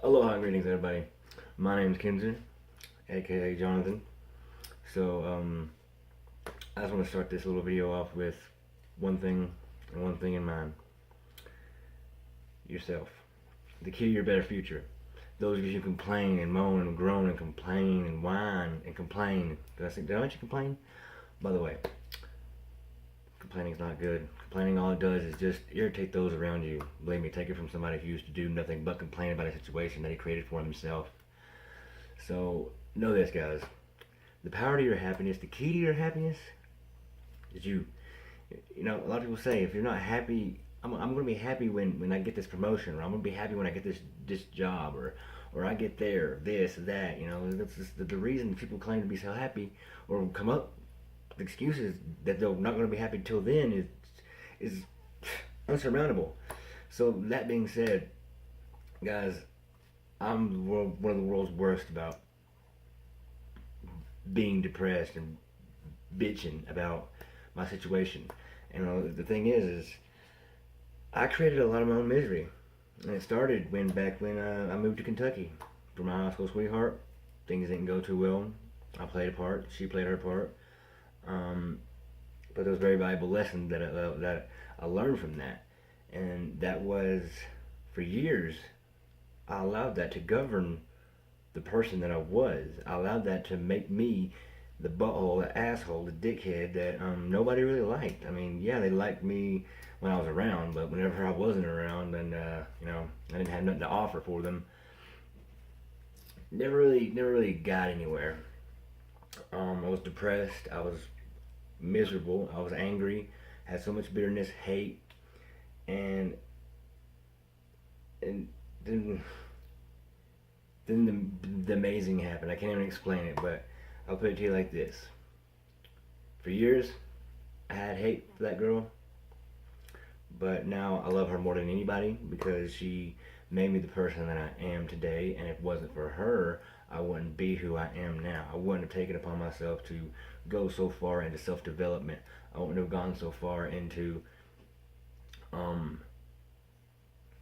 Aloha and greetings, everybody. My name's Kinzer, aka Jonathan. So, I just want to start this little video off with one thing and one thing in mind: yourself. The key to your better future. Those of you who complain and moan and groan and complain and whine and complain. Did I let you complain? By the way, complaining is not good. Complaining, all it does is just irritate those around you. Believe me, take it from somebody who used to do nothing but complain about a situation that he created for himself. So, know this, guys. The power to your happiness, the key to your happiness, is you. You know, a lot of people say, if you're not happy, I'm going to be happy when I get this promotion, or I'm going to be happy when I get this job, or I get there, this, that. You know, that's just the reason people claim to be so happy, or come up with excuses that they're not going to be happy till then is unsurmountable. So that being said, guys, I'm one of the world's worst about being depressed and bitching about my situation. And the thing is I created a lot of my own misery, and it started back when I moved to Kentucky for my high school sweetheart. Things didn't go too well. I played a part. She played her part. But there was very valuable lessons that I learned from that, and that was for years. I allowed that to govern the person that I was. I allowed that to make me the butthole, the asshole, the dickhead that nobody really liked. I mean, yeah, they liked me when I was around, but whenever I wasn't around, and I didn't have nothing to offer for them, never really got anywhere. I was depressed. I was miserable. I was angry. Had so much bitterness, hate, and and then the amazing happened. I can't even explain it, but I'll put it to you like this. For years, I had hate for that girl, but now I love her more than anybody because she made me the person that I am today, and if it wasn't for her, I wouldn't be who I am now. I wouldn't have taken it upon myself to go so far into self-development. I wouldn't have gone so far into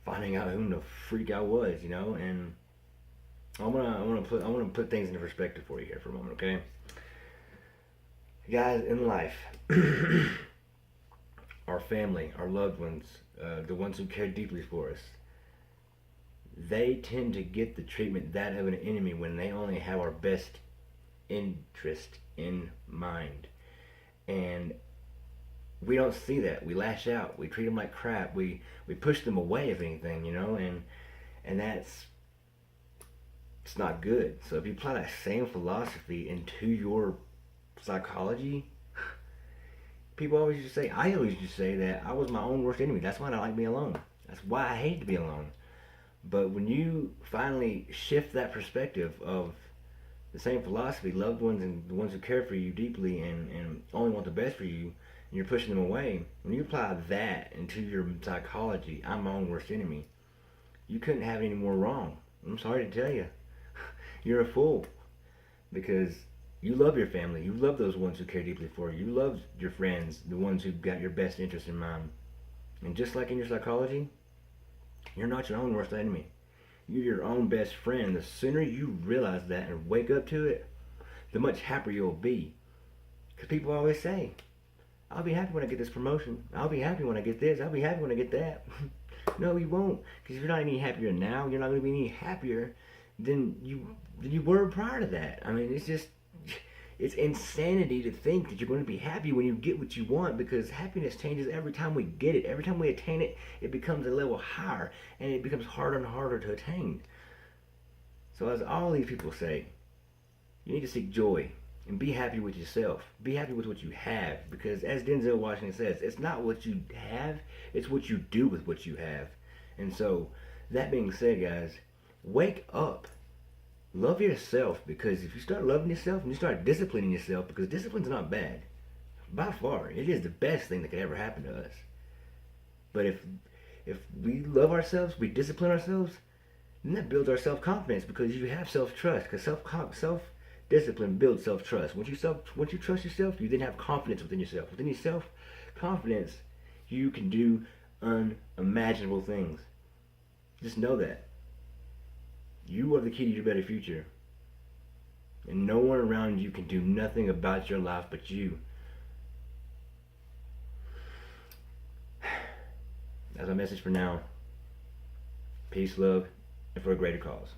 finding out who the freak I was, and I want to put things into perspective for you here for a moment, okay? Guys, in life, our family, our loved ones, the ones who care deeply for us, they tend to get the treatment that of an enemy when they only have our best interest in mind. And we don't see that. We lash out. We treat them like crap. We push them away, if anything, and that's it's not good. So if you apply that same philosophy into your psychology, people always used to say, I always used to say that I was my own worst enemy. That's why I like being alone. That's why I hate to be alone. But when you finally shift that perspective of the same philosophy, loved ones and the ones who care for you deeply and only want the best for you, and you're pushing them away, when you apply that into your psychology, I'm my own worst enemy, you couldn't have any more wrong. I'm sorry to tell you. You're a fool. Because you love your family. You love those ones who care deeply for you. You love your friends, the ones who got your best interest in mind. And just like in your psychology, you're not your own worst enemy. You're your own best friend. The sooner you realize that and wake up to it, the much happier you'll be. Because people always say, I'll be happy when I get this promotion. I'll be happy when I get this. I'll be happy when I get that. No, you won't. Because if you're not any happier now, you're not going to be any happier than you were prior to that. I mean, it's insanity to think that you're going to be happy when you get what you want, because happiness changes every time we get it. Every time we attain it, it becomes a level higher, and it becomes harder and harder to attain. So as all these people say, you need to seek joy and be happy with yourself. Be happy with what you have, because as Denzel Washington says, it's not what you have, it's what you do with what you have. And so, that being said, guys, wake up. Love yourself, because if you start loving yourself and you start disciplining yourself, because discipline's not bad. By far, it is the best thing that could ever happen to us. But if we love ourselves, we discipline ourselves, then that builds our self-confidence, because you have self-trust, because self-discipline builds self-trust. Once you trust yourself, you then have confidence within yourself. Within your self-confidence, you can do unimaginable things. Just know that. You are the key to your better future. And no one around you can do nothing about your life but you. That's my message for now. Peace, love, and for a greater cause.